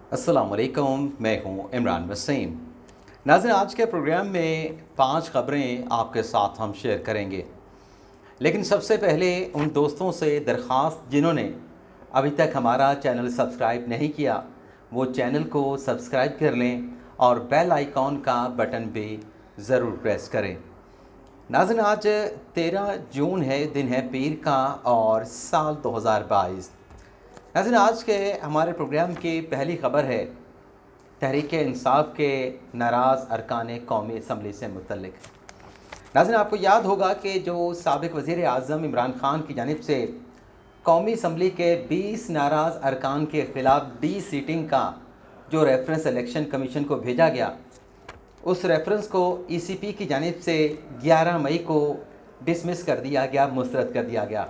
अस्सलाम वालेकुम, मैं हूं इमरान वसीम। नाज़रीन, आज के प्रोग्राम में 5 ख़बरें आपके साथ हम शेयर करेंगे, लेकिन सबसे पहले उन दोस्तों से दरख्वास्त जिन्होंने अभी तक हमारा चैनल सब्सक्राइब नहीं किया, वो चैनल को सब्सक्राइब कर लें और बेल आइकॉन का बटन भी ज़रूर प्रेस करें। नाज़रीन, आज 13 जून है, दिन है पीर का और साल 2022। नाज़रीन, आज के हमारे प्रोग्राम की पहली ख़बर है तहरीक इंसाफ के नाराज़ अरकान कौमी असम्बली से मुतल्लिक। नाज़रीन, आपको याद होगा कि जो साबिक़ वज़ीर आज़म इमरान ख़ान की जानिब से कौमी असम्बली के 20 नाराज़ अरकान के ख़िलाफ़ डी सीटिंग का जो रेफरेंस इलेक्शन कमीशन को भेजा गया, उस रेफरेंस को ECP की जानिब से 11 मई को डिसमिस कर दिया गया, मुस्तरद कर दिया गया।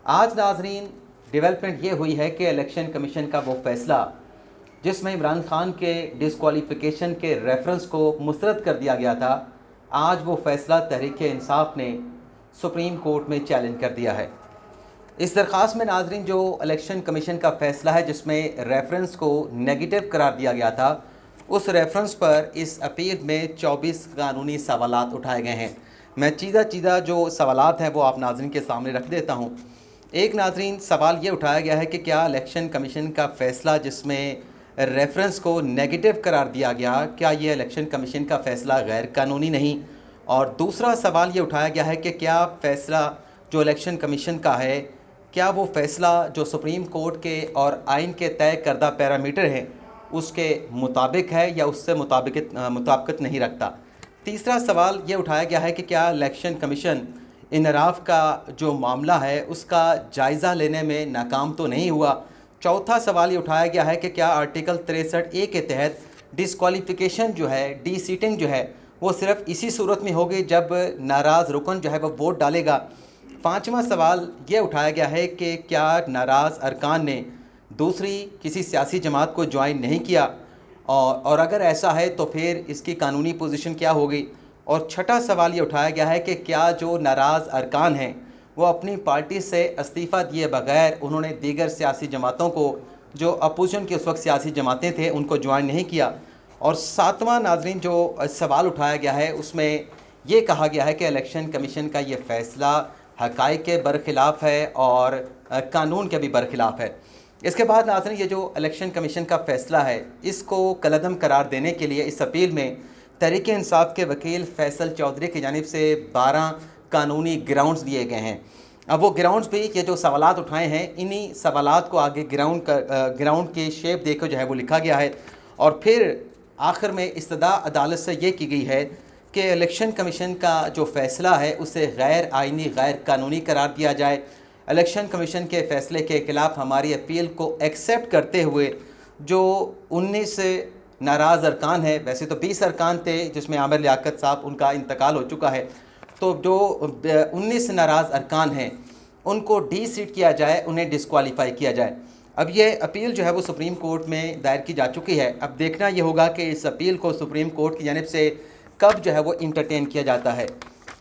आज नाज़रीन, डेवलपमेंट ये हुई है कि इलेक्शन कमीशन का वो फ़ैसला जिसमें इमरान ख़ान के डिसक्वालिफ़िकेशन के रेफरेंस को मुस्तरद कर दिया गया था, आज वो फ़ैसला तहरीक इंसाफ ने सुप्रीम कोर्ट में चैलेंज कर दिया है। इस दरख्वास्त में नाज़रीन, जो इलेक्शन कमीशन का फ़ैसला है जिसमें रेफरेंस को नेगेटिव करार दिया गया था, उस रेफरेंस पर इस अपील में 24 कानूनी सवालात उठाए गए हैं। मैं चीज़ा जो सवालात हैं वो आप नाज़रीन के सामने रख देता हूँ। एक नाज़रीन, सवाल ये उठाया गया है कि क्या इलेक्शन कमीशन का फ़ैसला जिसमें रेफरेंस को नेगेटिव करार दिया गया, क्या ये इलेक्शन कमीशन का फ़ैसला गैर कानूनी नहीं? और दूसरा सवाल ये उठाया गया है कि क्या फ़ैसला जो इलेक्शन कमीशन का है, क्या वो फ़ैसला जो सुप्रीम कोर्ट के और आइन के तय करदा पैरामीटर हैं उसके मुताबिक है या उससे मुताबिकत नहीं रखता? तीसरा सवाल ये उठाया गया है कि क्या इलेक्शन कमीशन इनराफ का जो मामला है उसका जायज़ा लेने में नाकाम तो नहीं हुआ? चौथा सवाल ये उठाया गया है कि क्या आर्टिकल 63A के तहत डिसक्वालिफ़िकेशन जो है, डी सीटिंग जो है, वो सिर्फ़ इसी सूरत में होगी जब नाराज़ रुकन जो है वो वोट डालेगा? पाँचवा सवाल ये उठाया गया है कि क्या नाराज़ अरकान ने दूसरी किसी सियासी जमात को ज्वाइन नहीं किया, और अगर ऐसा है तो फिर इसकी कानूनी पोजीशन क्या होगी? और छठा सवाल ये उठाया गया है कि क्या जो नाराज़ अरकान हैं वो अपनी पार्टी से इस्तीफ़ा दिए बगैर उन्होंने दीगर सियासी जमातों को, जो अपोजिशन के उस वक्त सियासी जमातें थे, उनको ज्वाइन नहीं किया? और सातवां नाज़रीन, जो सवाल उठाया गया है उसमें ये कहा गया है कि इलेक्शन कमीशन का ये फ़ैसला हक़ाइक़ के बरख़िलाफ़ है और कानून के भी बरख़िलाफ़ है। इसके बाद नाज़रीन, ये जो इलेक्शन कमीशन का फ़ैसला है इसको कलअदम करार देने के लिए इस अपील में तहरीक इंसाफ के वकील फैसल चौधरी की जानिब से 12 कानूनी ग्राउंड्स दिए गए हैं। अब वो ग्राउंड्स भी, ये जो सवालात उठाए हैं, इन्हीं सवालात को आगे ग्राउंड की शेप देकर जो है वो लिखा गया है। और फिर आखिर में इस्तदा अदालत से ये की गई है कि इलेक्शन कमीशन का जो फ़ैसला है उसे गैर आइनी, गैर कानूनी करार दिया जाए। इलेक्शन कमीशन के फ़ैसले के ख़िलाफ़ हमारी अपील को एक्सेप्ट करते हुए जो 19 नाराज़ अरकान है, वैसे तो 20 अरकान थे जिसमें आमिर लियाकत साहब, उनका इंतकाल हो चुका है, तो जो 19 नाराज़ अरकान हैं उनको डी सीट किया जाए, उन्हें डिसक्वालीफाई किया जाए। अब ये अपील जो है वो सुप्रीम कोर्ट में दायर की जा चुकी है। अब देखना ये होगा कि इस अपील को सुप्रीम कोर्ट की जानिब से कब जो है वो इंटरटेन किया जाता है।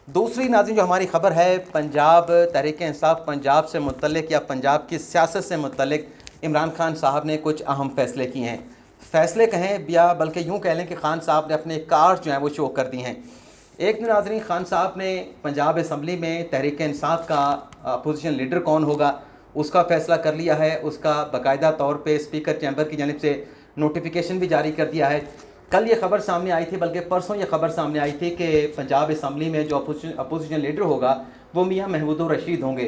दूसरी नाज़रीन, जो हमारी ख़बर है, पंजाब तहरीक इंसाफ पंजाब से मुतल्लिक या पंजाब की सियासत से मुतल्लिक इमरान ख़ान साहब ने कुछ अहम फ़ैसले किए हैं। फ़ैसले कहें या बल्कि यूँ कह लें कि ख़ान साहब ने अपने कार्ड जो हैं वो शो कर दी हैं। एक दिन नाज़रीन, ख़ान साहब ने पंजाब असम्बली में तहरीक इंसाफ का अपोजिशन लीडर कौन होगा उसका फ़ैसला कर लिया है। उसका बाकायदा तौर पे स्पीकर चैम्बर की जानिब से नोटिफिकेशन भी जारी कर दिया है। कल ये ख़बर सामने आई थी, बल्कि परसों ये ख़बर सामने आई थी कि पंजाब असम्बली में जो अपोजिशन लीडर होगा वो मियाँ महमूदुर रशीद होंगे,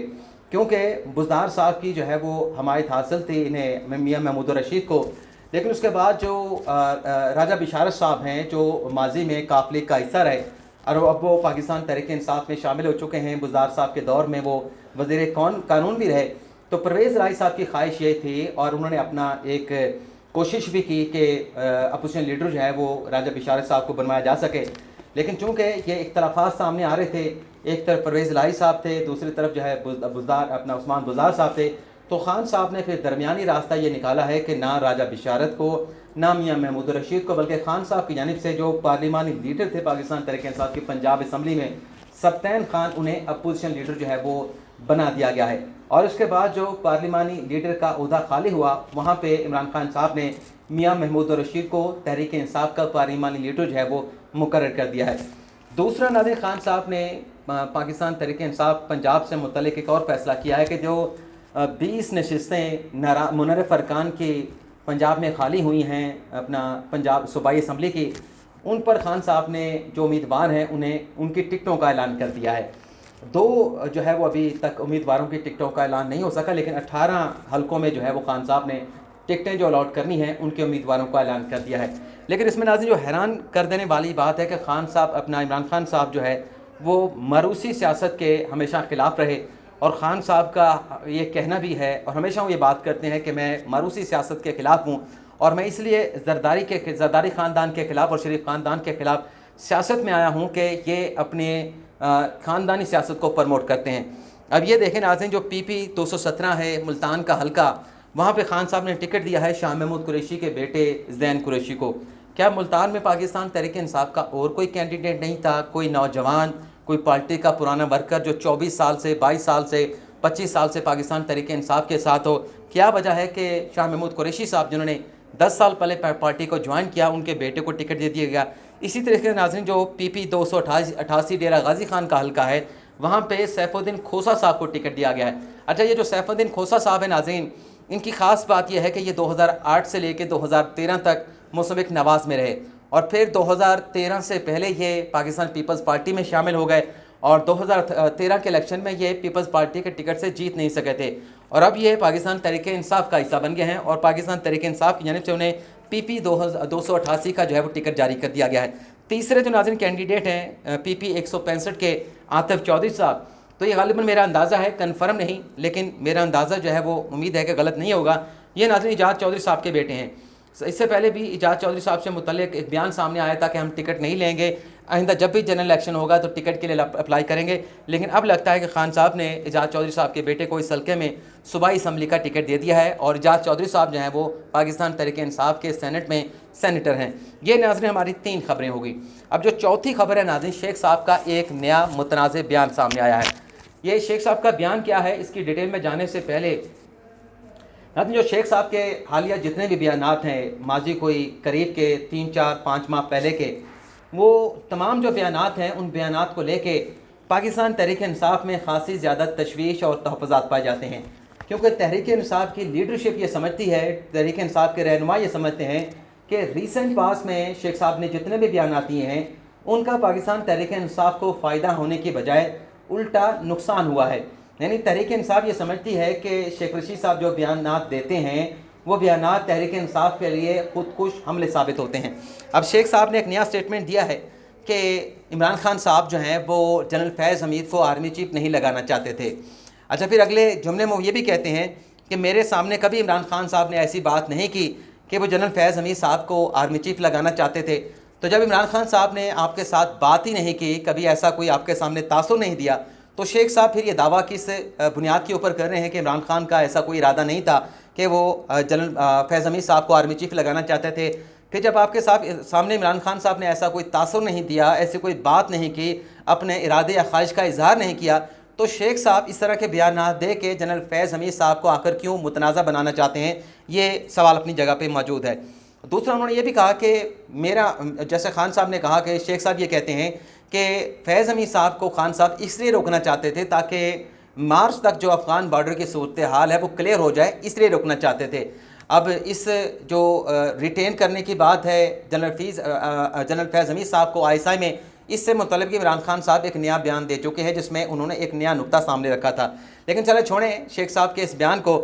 क्योंकि बुज़दार साहब की जो है वो हमायत हासिल थी इन्हें, मियाँ महमूदुर रशीद को। लेकिन उसके बाद जो राजा बिशारत साहब हैं, जो माजी में काफ लीग का हिस्सा रहे और अब वो पाकिस्तान तहरीक इंसाफ में शामिल हो चुके हैं, बुज़दार साहब के दौर में वो वज़ीर कानून भी रहे, तो परवेज़ राय साहब की ख्वाहिश ये थी और उन्होंने अपना एक कोशिश भी की कि अपोजिशन लीडर जो है वो राजा बिशारत साहब को बनवाया जा सके। लेकिन चूँकि ये इख्तलाफात सामने आ रहे थे, एक तरफ परवेज़ राय साहब थे, दूसरी तरफ जो है बुज़दार अपना उस्मान बुज़दार साहब थे, तो ख़ान साहब ने फिर दरमियानी रास्ता ये निकाला है कि ना राजा बिशारत को, ना मियाँ महमूदुर रशीद को, बल्कि ख़ान साहब की जानिब से जो पार्लिमानी लीडर थे पाकिस्तान तहरीक इंसाफ की पंजाब असम्बली में, सब्तैन खान, उन्हें अपोजिशन लीडर जो है वो बना दिया गया है। और उसके बाद जो पार्लिमानी लीडर का ओहदा खाली हुआ, वहाँ पे इमरान खान साहब ने मियाँ महमूद रशीद को तहरीक इंसाफ का पार्लिमानी लीडर जो है वो मुकर्रर कर दिया है। दूसरा, नादिर खान साहब ने पाकिस्तान तहरीक इंसाफ पंजाब से मुतल्लिक एक और फैसला किया है कि जो 20 नशस्तें मुनर्रफ अरकान की पंजाब में खाली हुई हैं अपना पंजाब सूबाई असम्बली की, उन पर खान साहब ने जो उम्मीदवार हैं उन्हें उनकी टिकटों का ऐलान कर दिया है। 2 जो है वो अभी तक उम्मीदवारों की टिकटों का ऐलान नहीं हो सका, लेकिन 18 हलकों में जो है वो खान साहब ने टिकटें जो अलॉट करनी हैं उनके उम्मीदवारों का ऐलान कर दिया है। लेकिन इसमें नाज़रीन जो हैरान कर देने वाली बात है कि खान साहब अपना इमरान खान साहब जो है वो मरूसी सियासत के हमेशा ख़िलाफ़ रहे, और ख़ान साहब का ये कहना भी है और हमेशा वो ये बात करते हैं कि मैं मरूसी सियासत के ख़िलाफ़ हूँ और मैं इसलिए ज़रदारी ख़ानदान के ख़िलाफ़ और शरीफ ख़ानदान के ख़िलाफ़ सियासत में आया हूँ कि ये अपने ख़ानदानी सियासत को प्रमोट करते हैं। अब ये देखें नाज़रीन, जो PP 217 है मुल्तान का हल्का, वहाँ पे खान साहब ने टिकट दिया है शाह महमूद कुरैशी के बेटे ज़ैन कुरैशी को। क्या मुल्तान में पाकिस्तान तहरीक इंसाफ का और कोई कैंडिडेट नहीं था? कोई नौजवान, कोई पार्टी का पुराना वर्कर जो 24 साल से 22 साल से 25 साल से पाकिस्तान तहरीक इंसाफ के साथ हो? क्या वजह है कि शाह महमूद कुरैशी साहब जिन्होंने 10 साल पहले पार्टी को ज्वाइन किया, उनके बेटे को टिकट दे दिया गया? इसी तरीके से नाज़रीन जो PP 288 डेरा गाजी खान का हल्का है, वहाँ पे सैफुद्दीन खोसा साहब को टिकट दिया गया है। अच्छा, ये जो सैफुद्दीन खोसा साहब है नाज़रीन, इनकी ख़ास बात यह है कि ये 2008 से लेकर 2013 तक मुसबिक नवाज़ में रहे और फिर 2013 से पहले ये पाकिस्तान पीपल्स पार्टी में शामिल हो गए और 2013 के इलेक्शन में ये पीपल्स पार्टी के टिकट से जीत नहीं सके थे और अब ये पाकिस्तान तहरीक इंसाफ का हिस्सा बन गए हैं और पाकिस्तान तहरीक इंसाफ की जानिब से उन्हें PP 288 का जो है वो टिकट जारी कर दिया गया है। तीसरे जो नाज़रीन कैंडिडेट हैं PP 165 के आतिफ चौधरी साहब, तो ये गालिबन मेरा अंदाज़ा है, कन्फर्म नहीं, लेकिन मेरा अंदाज़ा जो है वो उम्मीद है कि गलत नहीं होगा। ये नाज़रीन इजाज़ चौधरी साहब के बेटे हैं। इससे पहले भी इजाज़ चौधरी साहब से मुतल्लिक एक बयान सामने आया था कि हम टिकट नहीं लेंगे, आइंदा जब भी जनरल इलेक्शन होगा तो टिकट के लिए अप्लाई करेंगे। लेकिन अब लगता है कि खान साहब ने इजाज़ चौधरी साहब के बेटे को इस हल्के में सूबाई असम्बली का टिकट दे दिया है और इजाज़ चौधरी साहब जो हैं वो पाकिस्तान तहरीक इंसाफ के सेनेट में सेनेटर हैं। ये नाज़रीन हमारी 3 खबरें होगी। अब जो चौथी खबर है नाज़रीन, शेख साहब का एक नया मुतनाज़ बयान सामने आया है। ये शेख साहब का बयान क्या है, इसकी डिटेल में जाने से पहले जो शेख साहब के हालिया जितने भी बयानात हैं, माजी कोई करीब के 3, 4, 5 माह पहले के, वो तमाम जो बयानात हैं उन बयानात को लेके पाकिस्तान तहरीक इंसाफ में खासी ज़्यादा तशवीश और तहफ़्फ़ुज़ात पाए जाते हैं, क्योंकि तहरीक इंसाफ की लीडरशिप ये समझती है, तहरीक इंसाफ के रहनुमा ये समझते हैं कि रीसेंट पास में शेख साहब ने जितने भी बयानात दिए हैं उनका पाकिस्तान तहरीक इंसाफ को फ़ायदा होने की बजाय उल्टा नुकसान हुआ है। यानी तहरीक इंसाफ ये समझती है कि शेख रशीद साहब जो बयानात देते हैं वो बयानात तहरीक इंसाफ के लिए खुदकुश हमले साबित होते हैं। अब शेख साहब ने एक नया स्टेटमेंट दिया है कि इमरान खान साहब जो हैं वो जनरल फैज़ हमीद को आर्मी चीफ नहीं लगाना चाहते थे। अच्छा, फिर अगले जुमले में वो ये भी कहते हैं कि मेरे सामने कभी इमरान खान साहब ने ऐसी बात नहीं की कि वो जनरल फैज़ हमीद साहब को आर्मी चीफ लगाना चाहते थे। तो जब इमरान खान साहब ने आपके साथ बात ही नहीं की, कभी ऐसा कोई आपके सामने तासुर नहीं दिया, तो शेख साहब फिर ये दावा किस बुनियाद के ऊपर कर रहे हैं कि इमरान खान का ऐसा कोई इरादा नहीं था कि वो जनरल फैज़ हमीद साहब को आर्मी चीफ लगाना चाहते थे। फिर जब आपके सामने इमरान खान साहब ने ऐसा कोई तासुर नहीं दिया, ऐसी कोई बात नहीं की, अपने इरादे या ख्वाहिश का इजहार नहीं किया, तो शेख साहब इस तरह के बयान दे के जनरल फैज़ हमीद साहब को आखिर क्यों मुतनाज़ा बनाना चाहते हैं, ये सवाल अपनी जगह पे मौजूद है। दूसरा, उन्होंने ये भी कहा कि मेरा, जैसे खान साहब ने कहा कि शेख साहब ये कहते हैं कि फैज़ हमीद साहब को खान साहब इसलिए रोकना चाहते थे ताकि मार्च तक जो अफ़गान बॉर्डर की सूरत हाल है वो क्लियर हो जाए, इसलिए रोकना चाहते थे। अब इस जो रिटेन करने की बात है जनरल फैज़ हमीद साहब को ISI में, इससे मुतल्लिक़ इमरान खान साहब एक नया बयान दे चुके हैं जिसमें उन्होंने एक नया नुक्ता सामने रखा था। लेकिन चले छोड़ें शेख साहब के इस बयान को।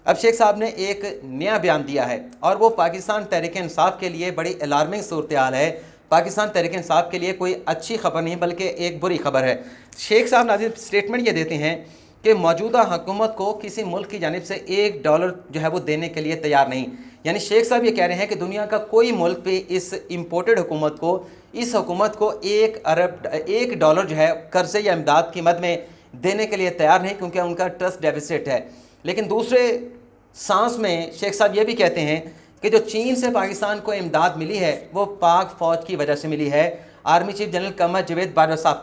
अब शेख साहब ने एक नया बयान दिया है और वो पाकिस्तान तहरीक इंसाफ के लिए बड़ी अलार्मिंग सूरत हाल है। पाकिस्तान तहरीक इंसाफ के लिए कोई अच्छी खबर नहीं बल्कि एक बुरी खबर है। शेख साहब नाज़रीन स्टेटमेंट ये देते हैं कि मौजूदा हुकूमत को किसी मुल्क की जानिब से $1 जो है वो देने के लिए तैयार नहीं। यानी शेख साहब ये कह रहे हैं कि दुनिया का कोई मुल्क भी इस इम्पोर्टेड हुकूमत को, इस हुकूमत को $1 जो है कर्ज़े या इमदाद की मद में देने के लिए तैयार नहीं, क्योंकि उनका ट्रस्ट डेफिसिट है। लेकिन दूसरे सांस में शेख साहब ये भी कहते हैं कि जो चीन से पाकिस्तान को इमदाद मिली है वो पाक फ़ौज की वजह से मिली है, army chief general Qamar Javed Bajwa साहब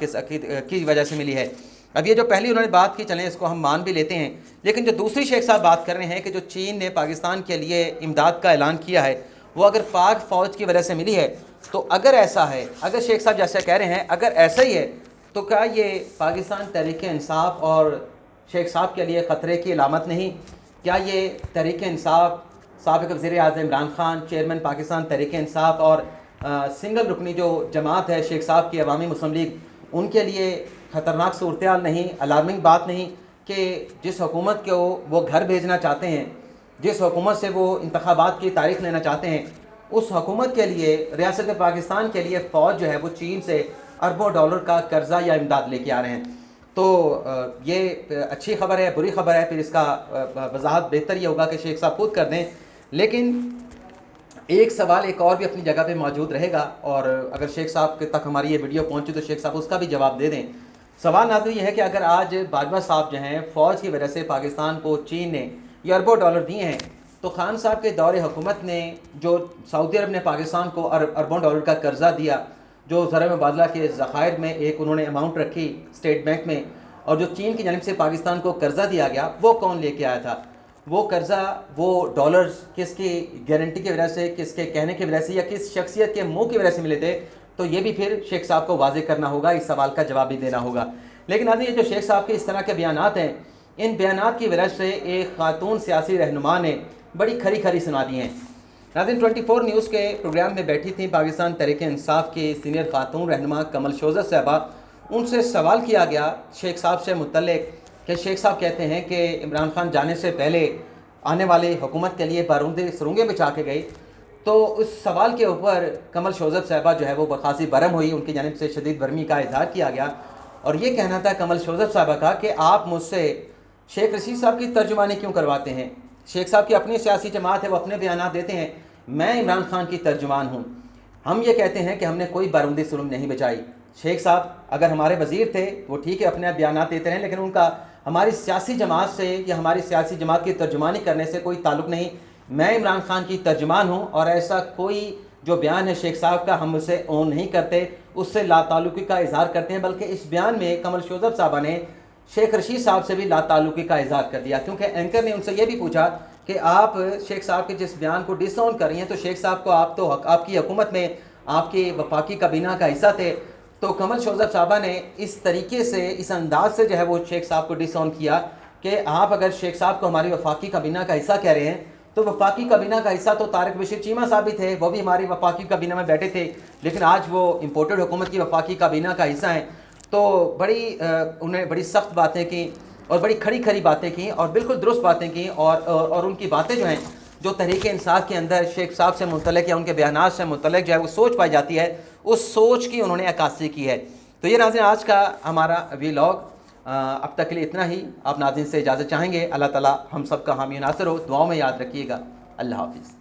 की वजह से मिली है। اب یہ جو پہلی انہوں نے بات کی چلیں اس کو ہم مان بھی لیتے ہیں، لیکن جو دوسری شیخ صاحب بات کر رہے ہیں کہ جو چین نے پاکستان کے لیے امداد کا اعلان کیا ہے وہ اگر پاک فوج کی وجہ سے ملی ہے، تو اگر ایسا ہے، اگر شیخ صاحب جیسا کہہ رہے ہیں اگر ایسا ہی ہے، تو کیا یہ پاکستان تحریک انصاف اور شیخ صاحب کے لیے خطرے کی علامت نہیں؟ کیا یہ تحریک انصاف، سابق وزیر اعظم عمران خان چیئرمین پاکستان تحریک انصاف اور سنگل رکنی جو جماعت ہے شیخ صاحب کی عوامی مسلم لیگ، ان کے لیے خطرناک صورتحال نہیں، الارمنگ بات نہیں کہ جس حکومت کو وہ گھر بھیجنا چاہتے ہیں، جس حکومت سے وہ انتخابات کی تاریخ لینا چاہتے ہیں، اس حکومت کے لیے ریاست پاکستان کے لیے فوج جو ہے وہ چین سے اربوں ڈالر کا قرضہ یا امداد لے کے آ رہے ہیں؟ تو یہ اچھی خبر ہے، بری خبر ہے، پھر اس کا وضاحت بہتر یہ ہوگا کہ شیخ صاحب خود کر دیں، لیکن ایک سوال ایک اور بھی اپنی جگہ پہ موجود رہے گا، اور اگر شیخ صاحب تک ہماری یہ ویڈیو پہنچی تو شیخ صاحب اس کا بھی جواب دے دیں۔ سوال ناظرین یہ ہے کہ اگر آج باجوہ صاحب جو ہیں فوج کی وجہ سے پاکستان کو چین نے یہ اربوں ڈالر دیے ہیں، تو خان صاحب کے دور حکومت نے جو سعودی عرب نے پاکستان کو اربوں ڈالر کا قرضہ دیا، جو زر مبادلہ کے ذخائر میں ایک انہوں نے اماؤنٹ رکھی اسٹیٹ بینک میں، اور جو چین کی جانب سے پاکستان کو قرضہ دیا گیا وہ کون لے کے آیا تھا؟ وہ قرضہ، وہ ڈالرز کس کی گارنٹی کی وجہ سے، کس کے کہنے کی وجہ سے، یا کس شخصیت کے منہ کی وجہ سے ملے تھے؟ تو یہ بھی پھر شیخ صاحب کو واضح کرنا ہوگا، اس سوال کا جواب بھی دینا ہوگا۔ لیکن ناظرین یہ جو شیخ صاحب کے اس طرح کے بیانات ہیں، ان بیانات کی وجہ سے ایک خاتون سیاسی رہنما نے بڑی کھری کھری سنا دی ہیں۔ ناظرین 24 نیوز کے پروگرام میں بیٹھی تھیں پاکستان تحریک انصاف کی سینئر خاتون رہنما کمل شوزت صاحبہ، ان سے سوال کیا گیا شیخ صاحب سے متعلق کہ شیخ صاحب کہتے ہیں کہ عمران خان جانے سے پہلے آنے والے حکومت کے لیے بارودے سرنگیں بچھا کے گئی، تو اس سوال کے اوپر کمل شوزت صاحبہ جو ہے وہ خاصی برہم ہوئی، ان کی جانب سے شدید برہمی کا اظہار کیا گیا، اور یہ کہنا تھا کمل شوزت صاحبہ کا کہ آپ مجھ سے شیخ رشید صاحب کی ترجمانی کیوں کرواتے ہیں؟ شیخ صاحب کی اپنی سیاسی جماعت ہے، وہ اپنے بیانات دیتے ہیں، میں عمران خان کی ترجمان ہوں، ہم یہ کہتے ہیں کہ ہم نے کوئی بارودی سرنگ نہیں بچائی۔ شیخ صاحب اگر ہمارے وزیر تھے وہ ٹھیک ہے اپنے بیانات دیتے ہیں، لیکن ان کا ہماری سیاسی جماعت سے یا ہماری سیاسی جماعت کی ترجمانی کرنے سے کوئی تعلق نہیں، میں عمران خان کی ترجمان ہوں، اور ایسا کوئی جو بیان ہے شیخ صاحب کا ہم اسے اون نہیں کرتے، اس سے لا تعلقی کا اظہار کرتے ہیں، بلکہ اس بیان میں کمل شوزت صاحبہ نے شیخ رشید صاحب سے بھی لا تعلقی کا اظہار کر دیا، کیونکہ اینکر نے ان سے یہ بھی پوچھا کہ آپ شیخ صاحب کے جس بیان کو ڈس آن کر رہی ہیں، تو شیخ صاحب کو آپ کی حکومت میں آپ کی وفاقی کابینہ کا حصہ تھے، تو کمل شوزت صاحبہ نے اس طریقے سے، اس انداز سے جو ہے وہ شیخ صاحب کو ڈس آن کیا کہ آپ اگر شیخ صاحب کو ہماری وفاقی کابینہ کا حصہ کہہ رہے ہیں، تو وفاقی کابینہ کا حصہ تو طارق بشیر چیمہ صاحب بھی تھے، وہ بھی ہماری وفاقی کابینہ میں بیٹھے تھے، لیکن آج وہ امپورٹڈ حکومت کی وفاقی کابینہ کا حصہ ہیں۔ تو انہیں بڑی سخت باتیں کی اور بڑی کھڑی کھڑی باتیں کی اور بالکل درست باتیں کی، اور ان کی باتیں جو ہیں جو تحریک انصاف کے اندر شیخ صاحب سے متعلق یا ان کے بیانات سے متعلق جو ہے وہ سوچ پائی جاتی ہے، اس سوچ کی انہوں نے عکاسی کی ہے۔ تو یہ ناظرین آج کا ہمارا ویلاگ اب تک کے لیے اتنا ہی۔ آپ ناظرین سے اجازت چاہیں گے، اللہ تعالیٰ ہم سب کا حامی و ناصر ہو، دعاؤں میں یاد رکھیے گا۔ اللہ حافظ۔